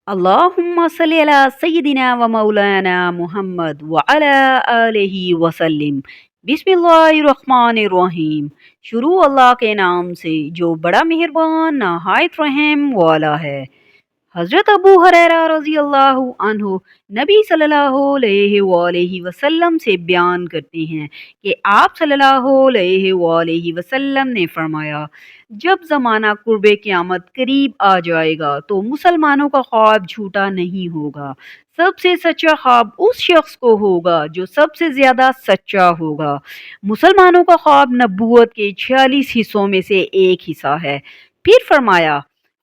اللهم صل على سيدنا ومولانا محمد وعلى آلہ وسلم۔ بسم اللہ الرحمن الرحیم۔ شروع اللہ کے نام سے جو بڑا مہربان نہایت رحم والا ہے۔ حضرت ابو ہریرہ رضی اللہ عنہ نبی صلی اللہ علیہ وآلہ وسلم سے بیان کرتے ہیں کہ آپ صلی اللہ علیہ وآلہ وسلم نے فرمایا، جب زمانہ قرب قیامت قریب آ جائے گا تو مسلمانوں کا خواب جھوٹا نہیں ہوگا۔ سب سے سچا خواب اس شخص کو ہوگا جو سب سے زیادہ سچا ہوگا۔ مسلمانوں کا خواب نبوت کے 46 حصوں میں سے ایک حصہ ہے۔ پھر فرمایا،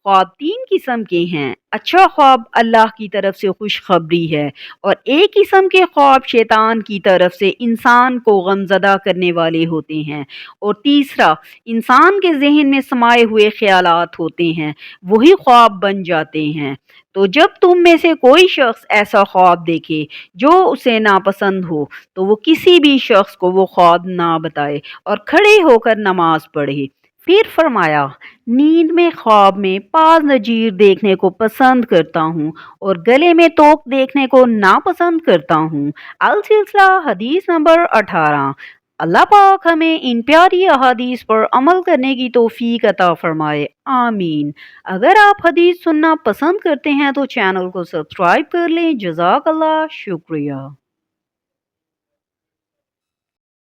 خواب 3 قسم کے ہیں۔ اچھا خواب اللہ کی طرف سے خوشخبری ہے، اور ایک قسم کے خواب شیطان کی طرف سے انسان کو غمزدہ کرنے والے ہوتے ہیں، اور تیسرا انسان کے ذہن میں سمائے ہوئے خیالات ہوتے ہیں، وہی خواب بن جاتے ہیں۔ تو جب تم میں سے کوئی شخص ایسا خواب دیکھے جو اسے ناپسند ہو تو وہ کسی بھی شخص کو وہ خواب نہ بتائے اور کھڑے ہو کر نماز پڑھے۔ پھر فرمایا، نیند میں خواب میں پاس نظیر دیکھنے کو پسند کرتا ہوں اور گلے میں توق دیکھنے کو ناپسند کرتا ہوں۔ السلسلہ حدیث نمبر 18۔ اللہ پاک ہمیں ان پیاری احادیث پر عمل کرنے کی توفیق عطا فرمائے، آمین۔ اگر آپ حدیث سننا پسند کرتے ہیں تو چینل کو سبسکرائب کر لیں۔ جزاک اللہ، شکریہ۔